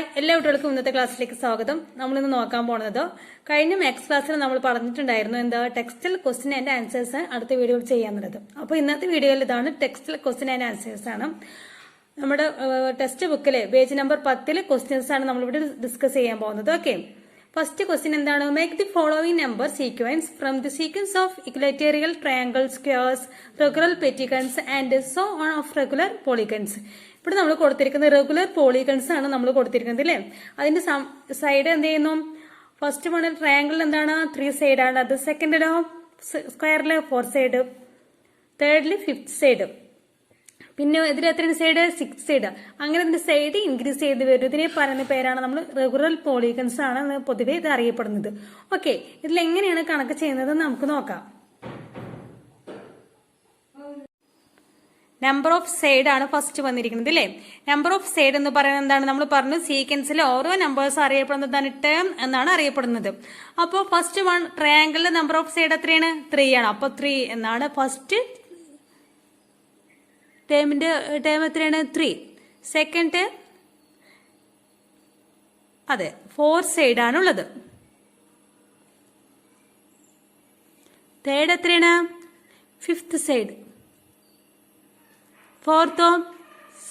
Hi, എല്ലാ കുട്ടികൾക്കും ഇന്നത്തെ ക്ലാസ്സിലേക്ക് സ്വാഗതം. നമ്മളിന്ന് നോക്കാൻ പോകുന്നത് കഴിഞ്ഞ മാത്സ് ക്ലാസ്സിൽ നമ്മൾ പറഞ്ഞിട്ടുണ്ടായിരുന്നു എന്താ ടെക്സ്റ്റൽ ക്വസ്റ്റ്യൻ ആൻഡ് ആൻസേഴ്സ് അടുത്ത വീഡിയോയിൽ ചെയ്യാന്നുള്ളത്. അപ്പോൾ ഇന്നത്തെ വീഡിയോയിൽ ഇതാണ് ടെക്സ്റ്റൽ ക്വസ്റ്റ്യൻ ആൻഡ് ആൻസേഴ്സ് ആണ്. നമ്മുടെ ടെക്സ്റ്റ് ബുക്കിലെ പേജ് നമ്പർ 10 ക്വസ്റ്റ്യൻസ് ആണ് നമ്മളിവിടെ ഡിസ്കസ് ചെയ്യാൻ പോകുന്നത്. ഓക്കെ, ഫസ്റ്റ് ക്വസ്റ്റ്യൻ എന്താണ്? Make the following number sequence from the sequence of equilateral triangle squares regular pentagons and so on of regular polygons. ഇവിടെ നമ്മൾ കൊടുത്തിരിക്കുന്നത് റെഗുലർ പോളിഗൺസ് ആണ് നമ്മൾ കൊടുത്തിരിക്കുന്നത് അല്ലേ. അതിന്റെ സൈഡ് എന്ത് ചെയ്യുന്നു? ഫസ്റ്റ് വൺ ട്രയാങ്കിൾ എന്താണ്? 3 സൈഡ് ആണ്. അത് സെക്കൻഡിലോ സ്ക്വയറില് 4 സൈഡ്, തേർഡില് 5th സൈഡ്, പിന്നെ ഇതിൽ എത്രയാണ് സൈഡ്? 6 സൈഡ്. അങ്ങനെ ഇതിന്റെ സൈഡ് ഇൻക്രീസ് ചെയ്ത് വരും. ഇതിനെ പറയുന്ന പേരാണ് നമ്മൾ റെഗുലർ പോളിഗൺസ് ആണ് പൊതുവെ ഇത് അറിയപ്പെടുന്നത്. ഓക്കെ, ഇതിൽ എങ്ങനെയാണ് കണക്ക് ചെയ്യുന്നത് നമുക്ക് നോക്കാം. നമ്പർ ഓഫ് സൈഡ് ആണ് ഫസ്റ്റ് വന്നിരിക്കുന്നത് അല്ലേ. നമ്പർ ഓഫ് സൈഡ് എന്ന് പറയുന്നത് എന്താണ്? നമ്മൾ പറഞ്ഞു സീക്വൻസിലെ ഓരോ നമ്പേഴ്സ് അറിയപ്പെടുന്നതാണ് ടേം എന്നാണ് അറിയപ്പെടുന്നത്. അപ്പോൾ ഫസ്റ്റ് വൺ ട്രയാങ്കിളിലെ നമ്പർ ഓഫ് സൈഡ് എത്രയാണ്? 3 ആണ്. അപ്പൊ 3 എന്നാണ് ഫസ്റ്റ് ടേമിന്റെ ടേം എത്രയാണ്? 3. സെക്കൻഡ് അതെ 4 സൈഡ് ആണുള്ളത്. തേർഡ് എത്രയാണ്? 5th side. ഫോർത്തോ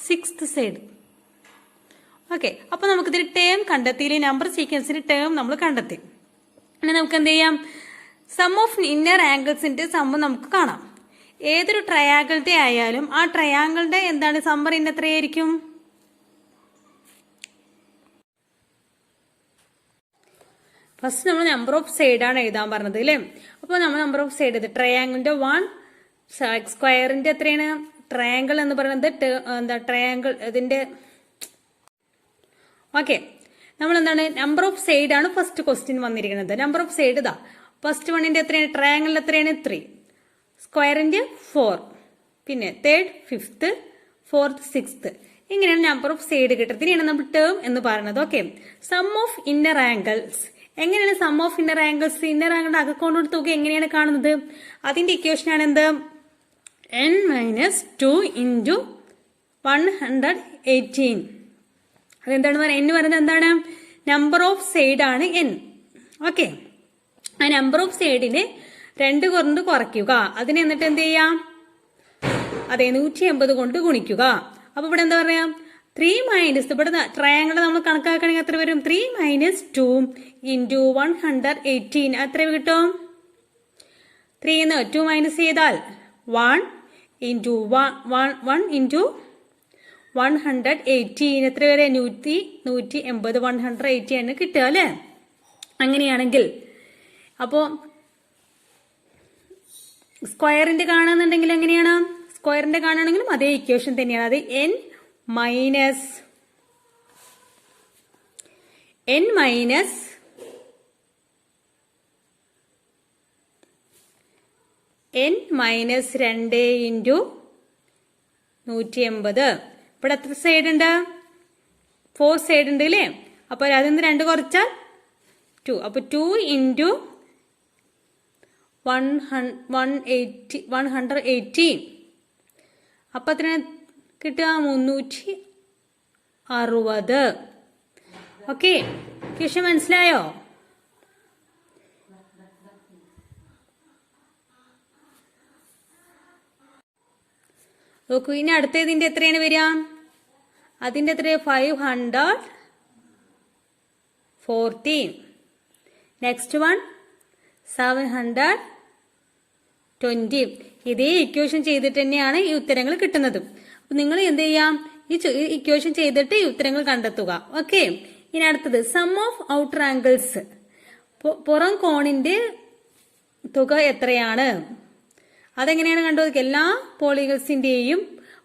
6th side. Okay, അപ്പൊ നമുക്ക് ഇതിൽ ടേം കണ്ടെത്തി, നമ്പർ സീക്വൻസിന്റെ ടേം നമ്മൾ കണ്ടെത്തി. പിന്നെ നമുക്ക് എന്ത് ചെയ്യാം? സം ഓഫ് ഇന്നർ ആംഗിൾസിന്റെ സമ്മ് നമുക്ക് കാണാം. ഏതൊരു ട്രയാങ്കിളുടെ ആയാലും ആ ട്രയാങ്കിളുടെ എന്താണ് സമ്മർ ഇന്ന് എത്രയായിരിക്കും? ഫസ്റ്റ് നമ്മൾ നമ്പർ ഓഫ് സൈഡ് ആണ് എഴുതാൻ പറഞ്ഞത് അല്ലേ. അപ്പൊ നമ്മൾ നമ്പർ ഓഫ് സൈഡ് ട്രയാങ്കിളിന്റെ 1, സ്ക്വയറിന്റെ എത്രയാണ്? ട്രയാങ്കിൾ എന്ന് പറയുന്നത് എന്താ ട്രയാങ്കിൾ ഇതിന്റെ ഓക്കെ. നമ്മൾ എന്താണ് നമ്പർ ഓഫ് സൈഡ് ആണ് ഫസ്റ്റ് ക്വസ്റ്റ്യൻ വന്നിരിക്കുന്നത്. നമ്പർ ഓഫ് സൈഡ് ഇതാ ഫസ്റ്റ് വണ്ണിന്റെ എത്രയാണ്? ട്രയാങ്കിളിൽ എത്രയാണ്? 3, സ്ക്വയറിന്റെ 4, പിന്നെ തേർഡ് 5th, 4th 6th. ഇങ്ങനെയാണ് നമ്പർ ഓഫ് സൈഡ് കിട്ടുന്നത്. ഇതിനെയാണ് നമ്മൾ ടേം എന്ന് പറയുന്നത്. Okay, sum of inner angles. എങ്ങനെയാണ് sum of inner angles? Inner ആംഗിളുടെ അകക്കോണോട് തുക എങ്ങനെയാണ് കാണുന്നത്? അതിന്റെ ഇക്വേഷൻ ആണ് എന്ത്? n - 2 × 118. അതെന്താണ് പറയുന്നത്? n പറയുന്നത് എന്താണ്? നമ്പർ ഓഫ് സൈഡ് ആണ് n. ഓക്കെ, ആ നമ്പർ ഓഫ് സൈഡിന് 2 കൊണ്ട് കുറയ്ക്കുക. അതിന് എന്നിട്ട് എന്ത് ചെയ്യാം? അതെ 180 കൊണ്ട് ഗുണിക്കുക. അപ്പൊ ഇവിടെ എന്താ പറയാ? 3 - ഇവിടെ ട്രയാങ്കിൾ നമ്മൾ കണക്കാക്കുകയാണെങ്കിൽ എത്ര വരും? 3 - 2 × 118 എത്ര കിട്ടും? 3 ന്ന് 2 മൈനസ് ചെയ്താൽ 1 × 118 എത്ര വരെ? 180 180 ആണ് കിട്ടുക അല്ലെ. അങ്ങനെയാണെങ്കിൽ അപ്പോ സ്ക്വയറിന്റെ കാണുന്നുണ്ടെങ്കിൽ എങ്ങനെയാണ്? സ്ക്വയറിന്റെ കാണുകയാണെങ്കിലും അതേ ഇക്വേഷൻ തന്നെയാണ്. അത് n - 2 × 180. ഇവിടെ എത്ര സൈഡ് ഉണ്ട്? 4 സൈഡ് ഉണ്ട് അല്ലേ. അപ്പൊ അതിൽ നിന്ന് 2 കുറച്ചാൽ 2. അപ്പൊ 2 × 118. അപ്പൊ എത്ര കിട്ടുക? 360. ഓക്കെ, ക്വസ്റ്റ്യൻ മനസ്സിലായോ? നോക്കൂ, ഇനി അടുത്ത ഇതിന്റെ എത്രയാണ് വരിക? അതിന്റെ എത്ര? 514. Next one 720. ഇതേ ഇക്വേഷൻ ചെയ്തിട്ട് തന്നെയാണ് ഈ ഉത്തരങ്ങൾ കിട്ടുന്നത്. അപ്പൊ നിങ്ങൾ എന്ത് ചെയ്യാം? ഈ ഇക്വേഷൻ ചെയ്തിട്ട് ഈ ഉത്തരങ്ങൾ കണ്ടെത്തുക. ഓക്കെ, ഇനി അടുത്തത് സം ഓഫ് ഔട്ടർ ആംഗിൾസ്. പുറം കോണിന്റെ തുക എത്രയാണ്? അതെങ്ങനെയാണ് കണ്ടുപിടിക്കുക? എല്ലാ പോളിഗൺസിന്റെയും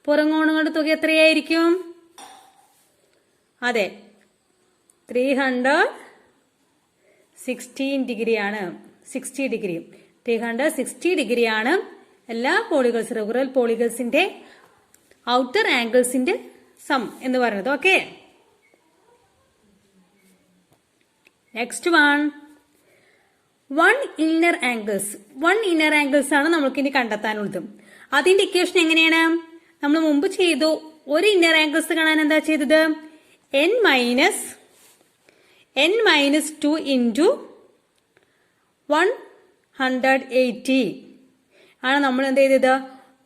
പുറം കോണുകളുടെ തുക എത്രയായിരിക്കും? അതെ 316 ഡിഗ്രി ആണ്. 60 ഡിഗ്രി 360 ഡിഗ്രി ആണ് എല്ലാ പോളിഗൺസ് റെഗുലർ പോളിഗൺസിന്റെ ഔട്ടർ ആംഗിൾസിന്റെ സം എന്ന് പറയുന്നത്. Okay, next one 1 inner angles ആണ് നമ്മൾക്ക് ഇനി കണ്ടെത്താനുള്ളത്. അതിന്റെ ഇക്വേഷൻ എങ്ങനെയാണ്? നമ്മൾ മുമ്പ് ചെയ്തു. ഒരു ഇന്നർ ആംഗിൾസ് കാണാൻ എന്താ ചെയ്തത്? n-2 into 180 ആണ് നമ്മൾ എന്ത് ചെയ്തത്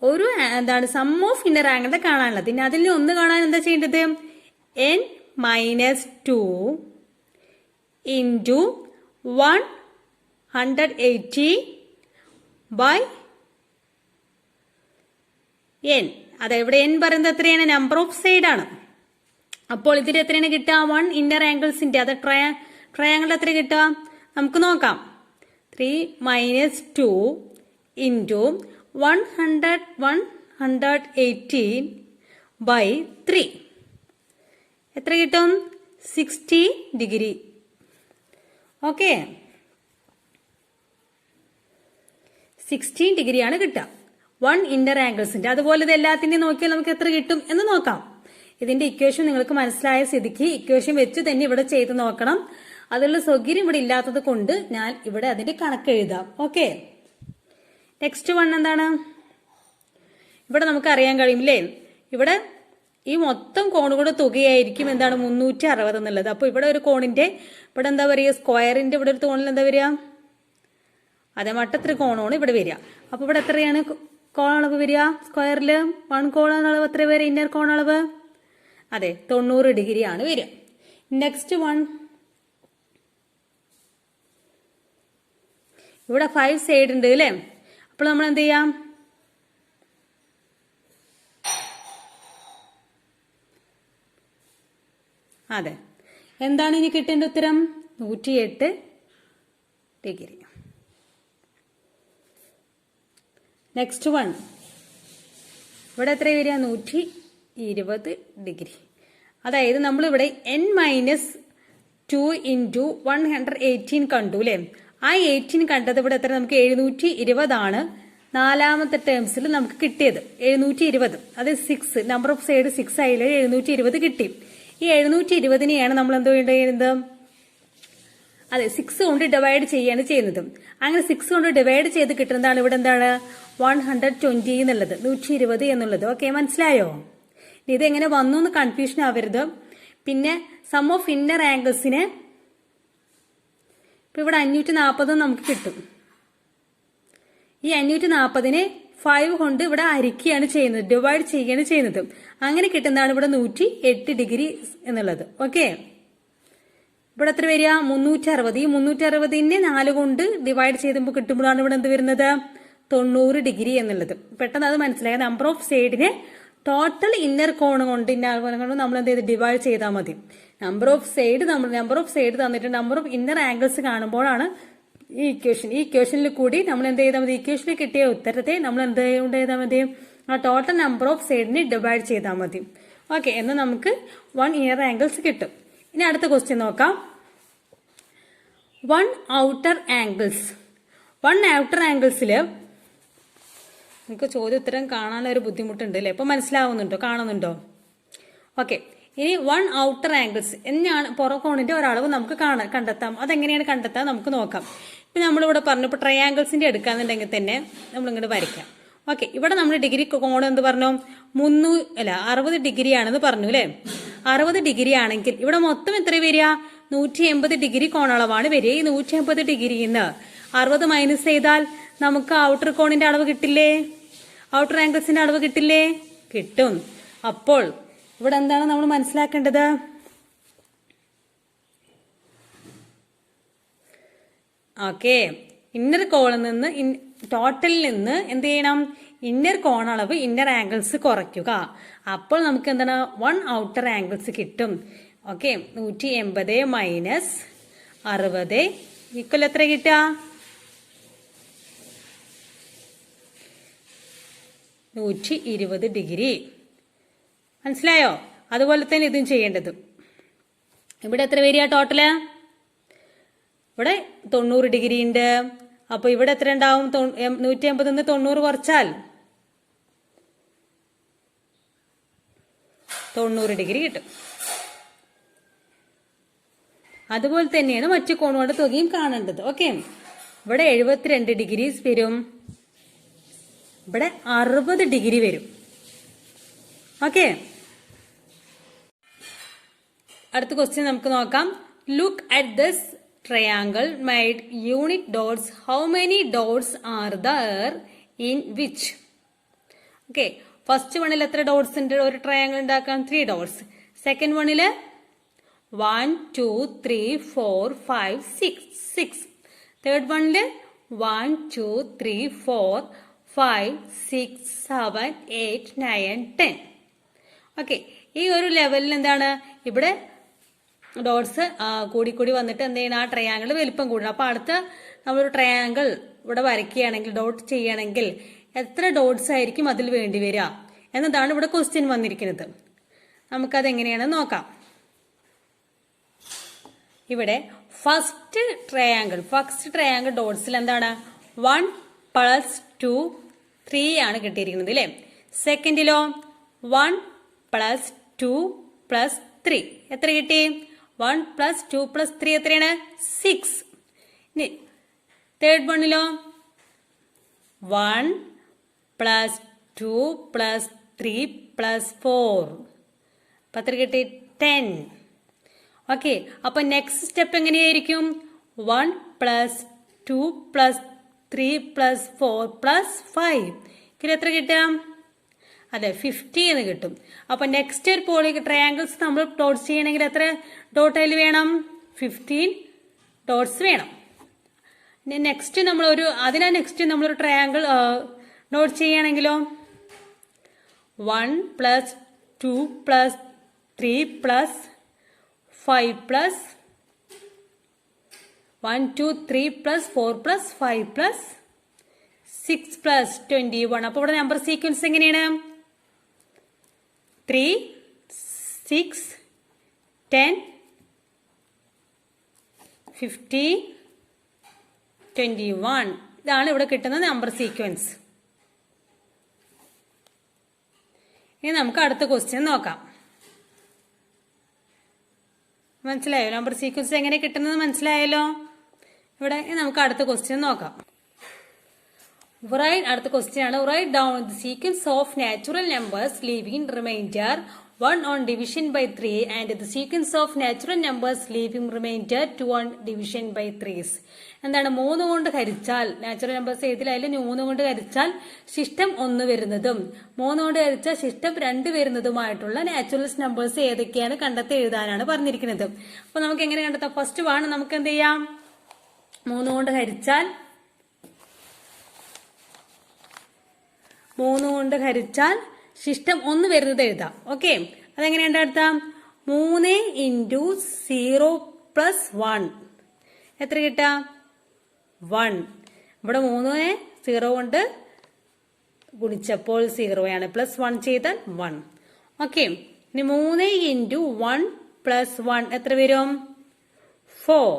ഒരു എന്താണ് സം ഓഫ് ഇന്നർ ആംഗിളിന്റെ കാണാനുള്ളത്. പിന്നെ അതിൽ ഒന്ന് കാണാൻ എന്താ ചെയ്യേണ്ടത് n-2 into 180 by n. അതെവിടെ n പറയുന്നത് എത്രയാണ്? നമ്പർ ഓഫ് സൈഡ് ആണ്. അപ്പോൾ ഇതിൽ എത്രയാണ് കിട്ടുക? 1 ഇന്നർ ആംഗിൾസിന്റെ അത് ട്രയാങ്കിൾ എത്ര കിട്ടുക നമുക്ക് നോക്കാം. 3 - 2 into 180 by 3 എത്ര കിട്ടും? 60 ഡിഗ്രി. ഓക്കെ, 16 ഡിഗ്രിയാണ് കിട്ടുക 1 ഇന്നർ ആംഗിൾസിന്റെ. അതുപോലെ ഇത് എല്ലാത്തിന്റെയും നോക്കിയാൽ നമുക്ക് എത്ര കിട്ടും എന്ന് നോക്കാം. ഇതിന്റെ ഇക്വേഷൻ നിങ്ങൾക്ക് മനസ്സിലായ സ്ഥിതിക്ക് ഇക്വേഷൻ വെച്ച് തന്നെ ഇവിടെ ചെയ്ത് നോക്കണം. അതിലുള്ള സൗകര്യം ഇവിടെ ഇല്ലാത്തത് കൊണ്ട് ഞാൻ ഇവിടെ അതിന്റെ കണക്ക് എഴുതാം. ഓക്കെ, നെക്സ്റ്റ് വൺ എന്താണ്? ഇവിടെ നമുക്ക് അറിയാൻ കഴിയുമില്ലേ, ഇവിടെ ഈ മൊത്തം കോണുകളുടെ തുകയായിരിക്കും എന്താണ് 360 എന്നുള്ളത്. അപ്പൊ ഇവിടെ ഒരു കോണിന്റെ ഇവിടെ എന്താ പറയുക, സ്ക്വയറിന്റെ ഇവിടെ ഒരു കോണിൽ എന്താ വരിക? അതെ, മട്ടത്ര കോണാണ് ഇവിടെ വരിക. അപ്പൊ ഇവിടെ എത്രയാണ് കോണളവ് വരിക? സ്ക്വയറിൽ 1 കോണളവ് എത്ര വരെ? ഇന്നർ കോണളവ് അതെ 90 ഡിഗ്രി ആണ് വരിക. നെക്സ്റ്റ് വൺ, ഇവിടെ 5 സൈഡ് ഉണ്ട് അല്ലേ? അപ്പോൾ നമ്മൾ എന്ത് ചെയ്യാം? അതെ, എന്താണ് ഇനി കിട്ടേണ്ട ഉത്തരം? 108 ഡിഗ്രി. നെക്സ്റ്റ് വൺ, ഇവിടെ എത്ര വരിക? 120 ഡിഗ്രി. അതായത് നമ്മളിവിടെ n-2 into 118 കണ്ടു അല്ലേ? ആ 18 കണ്ടത് ഇവിടെ എത്ര? നമുക്ക് 720 ആണ് നാലാമത്തെ ടേംസിൽ നമുക്ക് കിട്ടിയത്. 720, അത് 6 നമ്പർ ഓഫ് സൈഡ് 6 ആയില്ല, 720 കിട്ടി. ഈ 720നെയാണ് നമ്മൾ എന്തോ ചെയ്യുന്നത്? അതെ, 6 കൊണ്ട് ഡിവൈഡ് ചെയ്യാണ് ചെയ്യുന്നത്. അങ്ങനെ 6 കൊണ്ട് ഡിവൈഡ് ചെയ്ത് കിട്ടുന്നതാണ് ഇവിടെ എന്താണ് 120 എന്നുള്ളത്, 120 എന്നുള്ളത്. ഓക്കെ, മനസ്സിലായോ? ഇത് എങ്ങനെ വന്നു എന്ന് കൺഫ്യൂഷൻ ആവരുത്. പിന്നെ സം ഓഫ് ഇന്നർ ആംഗിൾസിന് ഇപ്പൊ ഇവിടെ 540 നമുക്ക് കിട്ടും. ഈ 540നെ 5 കൊണ്ട് ഇവിടെ ഹരിക്കുകയാണ് ചെയ്യുന്നത്, ഡിവൈഡ് ചെയ്യുകയാണ് ചെയ്യുന്നത്. അങ്ങനെ കിട്ടുന്നതാണ് ഇവിടെ 108 ഡിഗ്രി എന്നുള്ളത്. ഓക്കെ, ഇവിടെ എത്ര വരിക? 360. ഈ 360നെ 4 കൊണ്ട് ഡിവൈഡ് ചെയ്യുമ്പോൾ കിട്ടുമ്പോഴാണ് ഇവിടെ എന്ത് വരുന്നത്? 90 ഡിഗ്രി എന്നുള്ളത്. പെട്ടെന്ന് അത് മനസ്സിലായ നമ്പർ ഓഫ് സൈഡിനെ ടോട്ടൽ ഇന്നർ കോൺ കൊണ്ട് നമ്മൾ എന്ത് ചെയ്ത് ഡിവൈഡ് ചെയ്താൽ മതി. നമ്പർ ഓഫ് സൈഡ് തന്നിട്ട് നമ്പർ ഓഫ് ഇന്നർ ആംഗിൾസ് കാണുമ്പോഴാണ് ഈ ഇക്വേഷനിൽ കൂടി നമ്മൾ എന്ത് ചെയ്താൽ മതി? ഇക്വേഷനിൽ കിട്ടിയ ഉത്തരത്തെ നമ്മൾ എന്ത് ചെയ്താൽ മതി? ആ ടോട്ടൽ നമ്പർ ഓഫ് സൈഡിനെ ഡിവൈഡ് ചെയ്താൽ മതി. ഓക്കെ, എന്ന് നമുക്ക് 1 ഇന്നർ ആംഗിൾസ് കിട്ടും. ഇനി അടുത്ത ക്വസ്റ്റ്യൻ നോക്കാം. 1 ഔട്ടർ ആംഗിൾസ്. 1 ഔട്ടർ ആംഗിൾസില് നിങ്ങൾക്ക് ചോദ്യോത്തരം കാണാനുള്ള ഒരു ബുദ്ധിമുട്ടുണ്ട് അല്ലേ? ഇപ്പൊ മനസ്സിലാവുന്നുണ്ടോ? കാണുന്നുണ്ടോ? ഓക്കെ, ഇനി 1 ഔട്ടർ ആംഗിൾസ് എന്നാണ് പുറകോണിന്റെ ഒരളവ് നമുക്ക് കണ്ടെത്താം. അതെങ്ങനെയാണ് കണ്ടെത്താൻ നമുക്ക് നോക്കാം. ഇപ്പൊ നമ്മളിവിടെ പറഞ്ഞു, ഇപ്പൊ ട്രയാംഗിൾസിന്റെ എടുക്കാന്നുണ്ടെങ്കിൽ തന്നെ നമ്മൾ ഇങ്ങോട്ട് വരയ്ക്കാം. ഓക്കെ, ഇവിടെ നമ്മൾ ഡിഗ്രി കോൺ എന്ത് പറഞ്ഞു? 60 ഡിഗ്രി ആണെന്ന് പറഞ്ഞു അല്ലെ? 60 ഡിഗ്രി ആണെങ്കിൽ ഇവിടെ മൊത്തം എത്ര വരിക? 180 ഡിഗ്രി കോണളവാണ് വരിക. ഈ 180 ഡിഗ്രിന്ന് 60 മൈനസ് ചെയ്താൽ നമുക്ക് ഔട്ടർ കോണിന്റെ അളവ് കിട്ടില്ലേ? ഔട്ടർ ആംഗിൾസിന്റെ അളവ് കിട്ടില്ലേ? കിട്ടും. അപ്പോൾ ഇവിടെ എന്താണ് നമ്മൾ മനസ്സിലാക്കേണ്ടത്? ഓക്കെ, ഇന്നർ കോണിൽ നിന്ന് ടോട്ടലിൽ നിന്ന് എന്ത് ചെയ്യണം? ഇന്നർ കോണളവ് ഇന്നർ ആംഗിൾസ് കുറയ്ക്കുക. അപ്പോൾ നമുക്ക് എന്താണ് 1 ഔട്ടർ ആംഗിൾസ് കിട്ടും. ഓക്കെ, 180 മൈനസ് 60 ഈക്വൽ എത്ര കിട്ടുക? 120 ഡിഗ്രി. മനസ്സിലായോ? അതുപോലെ തന്നെ ഇതും ചെയ്യേണ്ടത്. ഇവിടെ എത്ര വരിക ടോട്ടല്? ഇവിടെ 90 ഡിഗ്രി ഉണ്ട്. അപ്പൊ ഇവിടെ എത്ര ഉണ്ടാവും? 180 നിന്ന് 90 കുറച്ചാൽ 90 ഡിഗ്രി കിട്ടും. അതുപോലെ തന്നെയാണ് മറ്റു കോണുകളുടെ തുകയും കാണേണ്ടത്. ഓക്കെ, ഇവിടെ 72 ഡിഗ്രീസ് വരും, ഇവിടെ 60 ഡിഗ്രി വരും. ഓക്കെ, അടുത്ത ക്വസ്റ്റ്യൻ നമുക്ക് നോക്കാം. Look at this triangle made unit dots. How many dots are there in which? Okay, first വണ്ണിൽ എത്ര ഡോട്ട്സ് ഉണ്ട്? ഒരു ട്രയാങ്കിൾ ഉണ്ടാക്കാം 3 ഡോട്ട്സ്. സെക്കൻഡ് വണ്ണില് 1 2 3 4 5 6. തേർഡ് വണ്ണില് 1 2 3 4 5 6 7 8 9 10. ഓക്കെ, ഈ ഒരു ലെവലിൽ എന്താണ് ഇവിടെ ഡോട്ട്സ് കൂടി വന്നിട്ട് എന്ത് ചെയ്യണം? ആ ട്രയാങ്കിൾ വലിപ്പം കൂടണം. അപ്പൊ അടുത്ത നമ്മളൊരു ട്രയാങ്കിൾ ഇവിടെ വരയ്ക്കുകയാണെങ്കിൽ, ഡോട്ട് ചെയ്യണമെങ്കിൽ എത്ര ഡോട്ട്സ് ആയിരിക്കും അതിൽ വേണ്ടി വരിക എന്നതാണ് ഇവിടെ ക്വസ്റ്റ്യൻ വന്നിരിക്കുന്നത്. നമുക്കത് എങ്ങനെയാണെന്ന് നോക്കാം. ഇവിടെ ഫസ്റ്റ് ട്രയാങ്കിൾ ഡോട്ട്സിൽ എന്താണ്? 1 + 2 3 ആണ് കിട്ടിയിരിക്കുന്നത് അല്ലേ? സെക്കൻഡിലോ 1 + 2 + 3 എത്ര കിട്ടി? 1 + 2 + 3 എത്രയാണ്? 6. ഇനി തേർഡ് വണ്ണിലോ 1 + 2 + 3 + 4 അപ്പൊ എത്ര കിട്ടി? 10. ഓക്കെ, അപ്പൊ നെക്സ്റ്റ് സ്റ്റെപ്പ് എങ്ങനെയായിരിക്കും? 1 + 2 + 3 + 4 + 5 ഇതിൽ എത്ര കിട്ടാം? അതെ, 50 എന്ന് കിട്ടും. അപ്പൊ നെക്സ്റ്റ് ഒരു ട്രയാങ്കിൾസ് നമ്മൾ ഡോട്ട്സ് ചെയ്യണമെങ്കിൽ എത്ര ഡോട്ട് അതിൽ വേണം? 15 ഡോട്ട്സ് വേണം. നെക്സ്റ്റ് നമ്മളൊരു ട്രയാങ്കിൾ ഡോട്ട് ചെയ്യണമെങ്കിലോ 1 + 2 + 3 + 5 + 1 2 3 + 4 + 5 + 6 + 21. അപ്പൊ ഇവിടെ നമ്പർ സീക്വൻസ് എങ്ങനെയാണ്? 3 6 10 50 21. ഇതാണ് ഇവിടെ കിട്ടുന്ന നമ്പർ സീക്വൻസ്. ഇനി നമുക്ക് അടുത്ത ക്വസ്റ്റ്യൻ നോക്കാം. മനസ്സിലായോ? നമ്പർ സീക്വൻസ് എങ്ങനെ കിട്ടുന്നത് മനസ്സിലായല്ലോ. ഇവിടെ നമുക്ക് അടുത്ത ക്വസ്റ്റ്യൻ നോക്കാം. അടുത്ത ക്വസ്റ്റ്യൻ ആണ്. Write down the sequence of natural numbers leaving remainder 1 on division by 3 and the sequence of natural numbers leaving remainder 2 on division by 3s. എന്താണ്? 3 കൊണ്ട് ഹരിച്ചാൽ നാച്ചുറൽ നമ്പേഴ്സ് ഏതിലായാലും 3 കൊണ്ട് ഹരിച്ചാൽ ശിഷ്ടം 1 വരുന്നതും 3 കൊണ്ട് ഹരിച്ചാൽ ശിഷ്ടം 2 വരുന്നതുമായിട്ടുള്ള നാച്ചുറൽ നമ്പേഴ്സ് ഏതൊക്കെയാണ് കണ്ടെത്തി എഴുതാനാണ് പറഞ്ഞിരിക്കുന്നത്. അപ്പൊ നമുക്ക് എങ്ങനെ കണ്ടെത്താം? ഫസ്റ്റ് ആണ് നമുക്ക് എന്ത് ചെയ്യാം? 3 കൊണ്ട് ഹരിച്ചാൽ ശിഷ്ടം 1 വരുന്നത് എഴുതാം. ഓക്കെ, അതെങ്ങനെയുണ്ട്? അടുത്താം 3 × 0 + 1 എത്ര കിട്ടാ? 1. ഇവിടെ 3 0 കൊണ്ട് ഗുണിച്ചപ്പോൾ 0 ആണ്, +1 ചെയ്താൽ 1. ഓക്കെ, ഇനി 3 × 1 + 1 എത്ര വരും? 4.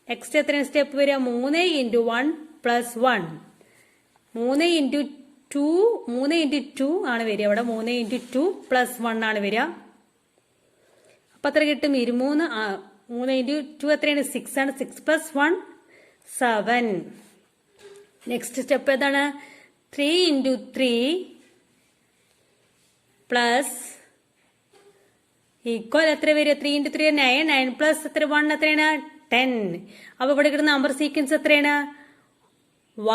നെക്സ്റ്റ് എത്രയാണ് സ്റ്റെപ്പ് വരിക? 3 × 1 + 1 3 × 2 ആണ് വരിക. ഇവിടെ 3 × 2 + 1 ആണ് വരിക. അപ്പൊ എത്ര കിട്ടും? 23. 3 × 2 എത്രയാണ്? 6 ആണ്. 6 + 1 7. നെക്സ്റ്റ് സ്റ്റെപ്പ് ഏതാണ്? 3 × 3 = എത്ര വരിക? 3 × 3 9. 9 + എത്ര 1 എത്രയാണ്? 10. അപ്പൊ ഇവിടെ കിട്ടുന്ന നമ്പർ സീക്വൻസ് എത്രയാണ്?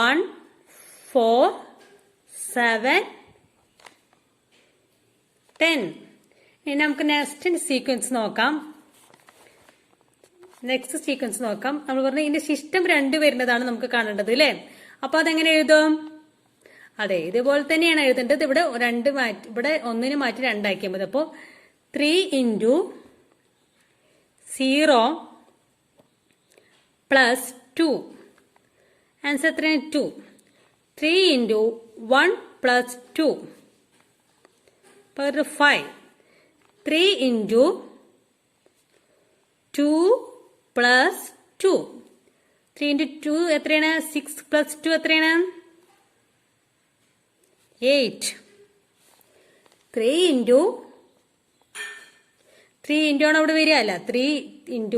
1 4 7 10. ഇനി നമുക്ക് നെക്സ്റ്റ് സീക്വൻസ് നോക്കാം. നമ്മൾ പറഞ്ഞ ഇതിന്റെ ശിഷ്ടം 2 വരുന്നതാണ് നമുക്ക് കാണേണ്ടത് അല്ലേ? അപ്പൊ അതെങ്ങനെ എഴുതും? അതെ, ഇതുപോലെ തന്നെയാണ് എഴുതേണ്ടത്. ഇവിടെ 2 മാറ്റി, ഇവിടെ 1 മാറ്റി 2 ആക്കിയാൽ മതി. അപ്പോ 3 × 0 + 2 ആൻസർ എത്രയാണ്? 2. 3 × 1 + 2 5. 3 × 2 + 2 3 × 2 എത്രയാണ്? 6 + 2 എത്രയാണ്? 8. 3 × ആണ് അവിടെ വരിക അല്ല. 3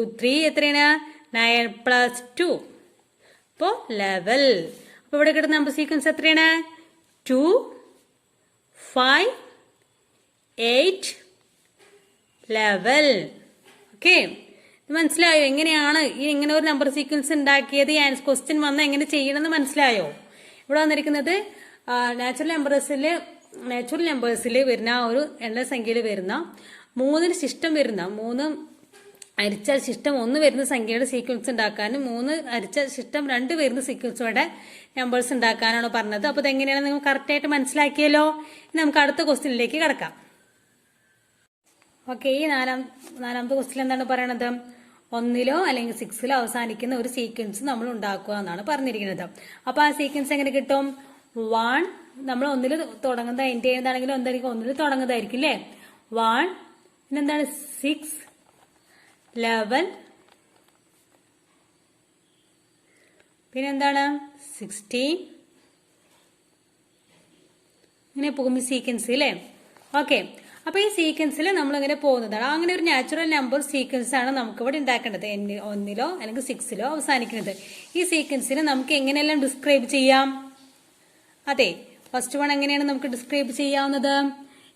× 3 എത്രയാണ്? 9 + 2 അപ്പോ 11. അപ്പൊ ഇവിടെ കിട്ടുന്ന നമ്പർ സീക്വൻസ് എത്രയാണ്? 2 5 8 ലെവൽ. ഓക്കെ, മനസ്സിലായോ എങ്ങനെയാണ് ഈ ഇങ്ങനെ ഒരു നമ്പർ സീക്വൻസ് ഉണ്ടാക്കിയത്? ക്വസ്റ്റ്യൻ വന്നാൽ എങ്ങനെ ചെയ്യണമെന്ന് മനസ്സിലായോ? ഇവിടെ വന്നിരിക്കുന്നത് നാച്ചുറൽ നമ്പേഴ്സിൽ വരുന്ന ഒരു എണ്ണസംഖ്യയിൽ വരുന്ന 3 ശിഷ്ടം വരുന്ന 3 അരിച്ച ശിഷ്ടം 1 വരുന്ന സംഖ്യയുടെ സീക്വൻസ് ഉണ്ടാക്കാനും 3 അരിച്ച ശിഷ്ടം 2 വരുന്ന സീക്വൻസോടെ നമ്പേഴ്സ് ഉണ്ടാക്കാനാണ് പറഞ്ഞത്. അപ്പോൾ ഇതെങ്ങനെയാണ് നിങ്ങൾ കറക്റ്റ് ആയിട്ട് മനസ്സിലാക്കിയല്ലോ. ഇനി നമുക്ക് അടുത്ത ക്വസ്റ്റ്യനിലേക്ക് കിടക്കാം. ഓക്കെ, ഈ നാലാമത്തെ ക്വസ്റ്റ്യൻ എന്താണ് പറയണത്? 1 അല്ലെങ്കിൽ 6 അവസാനിക്കുന്ന ഒരു സീക്വൻസ് നമ്മൾ ഉണ്ടാക്കുക എന്നാണ് പറഞ്ഞിരിക്കുന്നത്. അപ്പൊ ആ സീക്വൻസ് എങ്ങനെ കിട്ടും? 1 നമ്മൾ 1 തുടങ്ങുന്നത് അതിന്റെ ഏതാണെങ്കിലും എന്തായിരിക്കും 1 തുടങ്ങുന്നതായിരിക്കും അല്ലേ? 1 പിന്നെന്താണ് 6 11 പിന്നെന്താണ് 16 ഇങ്ങനെ പോകും ഈ സീക്വൻസ് അല്ലേ? ഓക്കെ, അപ്പൊ ഈ സീക്വൻസിൽ നമ്മൾ ഇങ്ങനെ പോകുന്നതാണ്. അങ്ങനെ ഒരു നാച്ചുറൽ നമ്പർ സീക്വൻസ് ആണ് നമുക്ക് ഇവിടെ ഉണ്ടാക്കേണ്ടത്. 1 അല്ലെങ്കിൽ 6 അവസാനിക്കുന്നത്. ഈ സീക്വൻസിനെ നമുക്ക് എങ്ങനെയെല്ലാം ഡിസ്ക്രൈബ് ചെയ്യാം? അതെ, ഫസ്റ്റ് വൺ എങ്ങനെയാണ് നമുക്ക് describe ചെയ്യാവുന്നത്?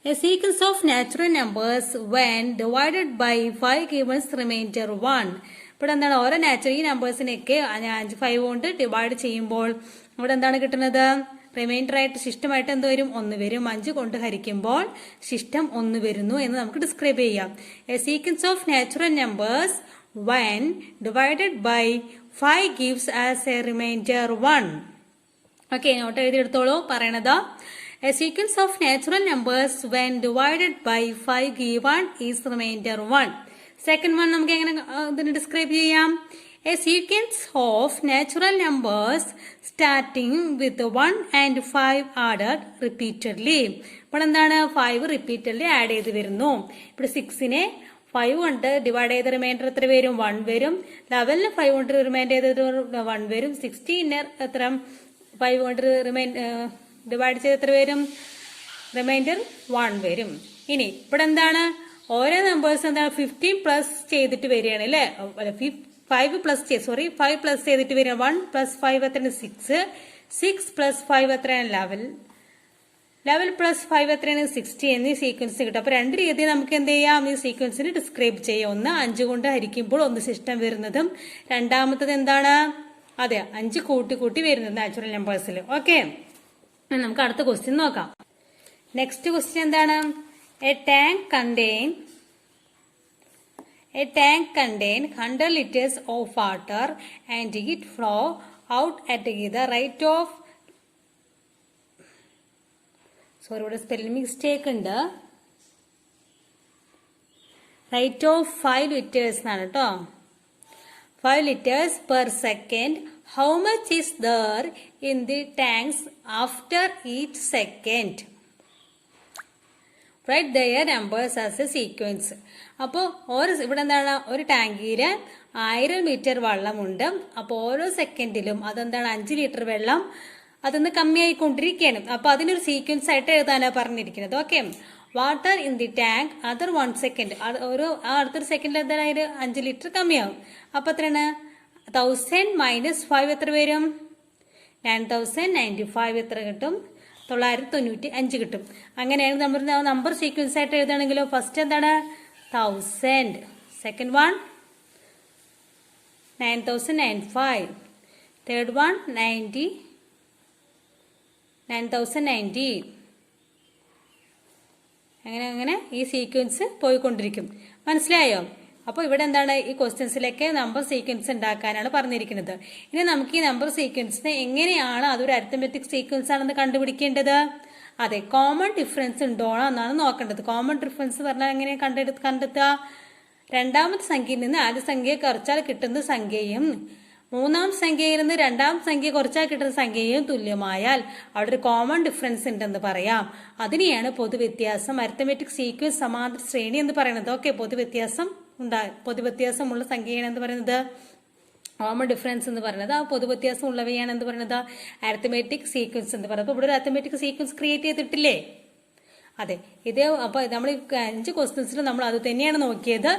A sequence of natural numbers when divided by 5 gives remainder 1. ഇവിടെ എന്താണ് ഓരോ നാച്ചുറൽ ഈ നമ്പേഴ്സിനെയൊക്കെ 5 കൊണ്ട് ഡിവൈഡ് ചെയ്യുമ്പോൾ ഇവിടെ എന്താണ് കിട്ടുന്നത്? റിമൈൻഡർ ആയിട്ട് ശിഷ്ടമായിട്ട് എന്ത് വരും? 1 വരും. 5 കൊണ്ട് ഹരിക്കുമ്പോൾ ശിഷ്ടം 1 വരുന്നു എന്ന് നമുക്ക് ഡിസ്ക്രൈബ് ചെയ്യാം. A sequence of natural numbers when divided by 5 gives us a remainder 1. Okay, note എഴുതിയെടുത്തോളൂ. പറയണത് A sequence of natural numbers when divided by 5 given is remainder 1. Second one നമുക്ക് എങ്ങനെ ഇതിനെ ഡിസ്ക്രൈബ് ചെയ്യാം? A sequence of natural numbers starting with 1 and 5 added repeatedly. ഇപ്പോൾ എന്താണ് 5 repeatedly add ചെയ്ത് വരുന്നു. ഇവിടെ 6നെ 5 കൊണ്ട് ഡിവൈഡ് ചെയ്ത റിമൈൻഡർ എത്ര വരും? 1 വരും. 11 5 കൊണ്ട് റിമൈൻഡ് ചെയ്ത് 1 വരും. 16 എത്ര 5 കൊണ്ട് ഡിവൈഡ് ചെയ്ത് എത്ര വരും? റിമൈൻഡർ 1 വരും. ഇനി ഇവിടെ എന്താണ് ഓരോ നമ്പേഴ്സ് എന്താണ് 15 പ്ലസ് ചെയ്തിട്ട് വരികയാണ് അല്ലെ? 5 പ്ലസ് ചെയ്തിട്ട് വരിക. 1 പ്ലസ് 5 എത്രയാണ്? 6. 6 പ്ലസ് 5 എത്രയാണ്? 11. 11 പ്ലസ് 5 എത്രയാണ്? 60 എന്നീ സീക്വൻസ് കിട്ടും. അപ്പൊ 2 രീതി നമുക്ക് എന്ത് ചെയ്യാം? ഈ സീക്വൻസിന് ഡിസ്ക്രൈബ് ചെയ്യാം. ഒന്ന് 5 കൊണ്ട് ഹരിക്കുമ്പോൾ 1 ശിഷ്ടം വരുന്നതും, രണ്ടാമത്തത് എന്താണ്? അതെ, 5 കൂട്ടി വരുന്നത് നാച്ചുറൽ നമ്പേഴ്സിൽ. ഓക്കെ, നമുക്ക് അടുത്ത ക്വസ്റ്റ്യൻ നോക്കാം. നെക്സ്റ്റ് ക്വസ്റ്റ്യൻ എന്താണ്? A tank contain 100 liters of water and it flow out at the rate of ഇവിടെ സ്പെല്ലിംഗ് മിസ്റ്റേക്ക് ഉണ്ട്. റേറ്റ് ഓഫ് 5 liters എന്നാണ് കേട്ടോ. 5 liters per second. How much is there in the tanks after each second? Write their numbers as a sequence. അപ്പോൾ ഇവിടെ എന്താണ്? ഒരു ടാങ്കിയിൽ 1000 litre വെള്ളമുണ്ട്. അപ്പോൾ ഓരോ സെക്കൻഡിലും അതെന്താണ് 5 ലിറ്റർ വെള്ളം അതൊന്ന് കമ്മിയായിക്കൊണ്ടിരിക്കുകയാണ്. അപ്പൊ അതിനൊരു സീക്വൻസ് ആയിട്ട് എഴുതാനാണ് പറഞ്ഞിരിക്കുന്നത്. Okay, water in the tank other 1 second. അടുത്തൊരു സെക്കൻഡിൽ എന്തായാലും 5 ലിറ്റർ കമ്മിയാവും. അപ്പൊ എത്രയാണ്? 1000 മൈനസ് 5 എത്ര വരും? 9095 എത്ര കിട്ടും? 995 കിട്ടും. അങ്ങനെയാണ് നമ്മൾ നമ്പർ സീക്വൻസ് ആയിട്ട് എഴുതുകയാണെങ്കിലോ ഫസ്റ്റ് എന്താണ്? 1000. Second one 9095. Third one 9090. അങ്ങനെ ഈ സീക്വൻസ് പോയിക്കൊണ്ടിരിക്കും. മനസ്സിലായോ? അപ്പോൾ ഇവിടെ എന്താണ്? ഈ ക്വസ്റ്റ്യൻസിലേക്ക് നമ്പർ സീക്വൻസ് ഉണ്ടാക്കാനാണ് പറഞ്ഞിരിക്കുന്നത്. ഇനി നമുക്ക് ഈ നമ്പർ സീക്വൻസിനെ എങ്ങനെയാണ് അതൊരു അരിത്തമെറ്റിക് സീക്വൻസ് ആണെന്ന് കണ്ടുപിടിക്കേണ്ടത്? അതെ, കോമൺ ഡിഫറൻസ് ഉണ്ടോ എന്നാണ് നോക്കേണ്ടത്. കോമൺ ഡിഫറൻസ് പറഞ്ഞാൽ എങ്ങനെ കണ്ടെത്തുക? രണ്ടാമത്തെ സംഖ്യയിൽ നിന്ന് ആദ്യ സംഖ്യയെ കുറച്ചാൽ കിട്ടുന്ന സംഖ്യയും മൂന്നാം സംഖ്യയിൽ നിന്ന് രണ്ടാം സംഖ്യ കുറച്ചാൽ കിട്ടുന്ന സംഖ്യയും തുല്യമായാൽ അവിടെ ഒരു കോമൺ ഡിഫറൻസ് ഉണ്ടെന്ന് പറയാം. അതിനെയാണ് പൊതുവ്യത്യാസം, അരിത്തമെറ്റിക് സീക്വൻസ്, സമാന്തര ശ്രേണി എന്ന് പറയുന്നത്. ഓക്കെ, പൊതുവ്യത്യാസമുള്ള സംഖ്യയാണ് എന്ന് പറയുന്നത് കോമൺ ഡിഫറൻസ് എന്ന് പറയുന്നത്. ആ പൊതുവ്യത്യാസം ഉള്ളവയാണ് എന്ന് പറയുന്നത് അരിത്തമെറ്റിക് സീക്വൻസ് എന്ന് പറയുന്നത്. അപ്പോൾ ഇവിടെ ഒരു അരിത്തമെറ്റിക് സീക്വൻസ് ക്രിയേറ്റ് ചെയ്തിട്ടില്ലേ? അതെ, അപ്പോൾ നമ്മൾ ഈ 5 ക്വസ്റ്റ്യൻസിൽ നമ്മൾ അത് തന്നെയാണ് നോക്കിയത്.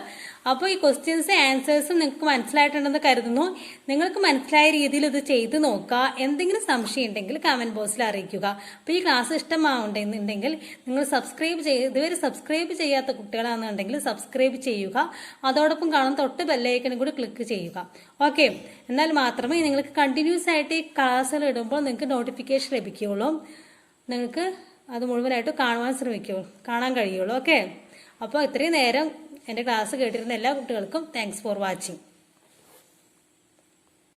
അപ്പോൾ ഈ ക്വസ്റ്റ്യൻസ് ആൻസേഴ്സും നിങ്ങൾക്ക് മനസ്സിലായിട്ടുണ്ടെന്ന് കരുതുന്നു. നിങ്ങൾക്ക് മനസ്സിലായ രീതിയിൽ ഇത് ചെയ്ത് നോക്കുക. എന്തെങ്കിലും സംശയം ഉണ്ടെങ്കിൽ കമന്റ് ബോക്സിൽ അറിയിക്കുക. അപ്പോൾ ഈ ക്ലാസ് ഇഷ്ടമാവുന്നുണ്ടെങ്കിൽ നിങ്ങൾ ഇതുവരെ സബ്സ്ക്രൈബ് ചെയ്യാത്ത കുട്ടികളാണെന്നുണ്ടെങ്കിൽ സബ്സ്ക്രൈബ് ചെയ്യുക. അതോടൊപ്പം കാണുന്ന തൊട്ട് ബെല്ലൈക്കണും കൂടി ക്ലിക്ക് ചെയ്യുക. ഓക്കെ, എന്നാൽ മാത്രമേ നിങ്ങൾക്ക് കണ്ടിന്യൂസ് ആയിട്ട് ഈ ക്ലാസ്സുകൾ ഇടുമ്പോൾ നിങ്ങൾക്ക് നോട്ടിഫിക്കേഷൻ ലഭിക്കുകയുള്ളൂ. നിങ്ങൾക്ക് അത് മുഴുവനായിട്ട് കാണാൻ കഴിയുള്ളൂ. ഓക്കെ, അപ്പോൾ ഇത്രയും നേരം എൻ്റെ ക്ലാസ് കേട്ടിരുന്ന എല്ലാ കുട്ടികൾക്കും താങ്ക്സ് ഫോർ വാച്ചിങ്.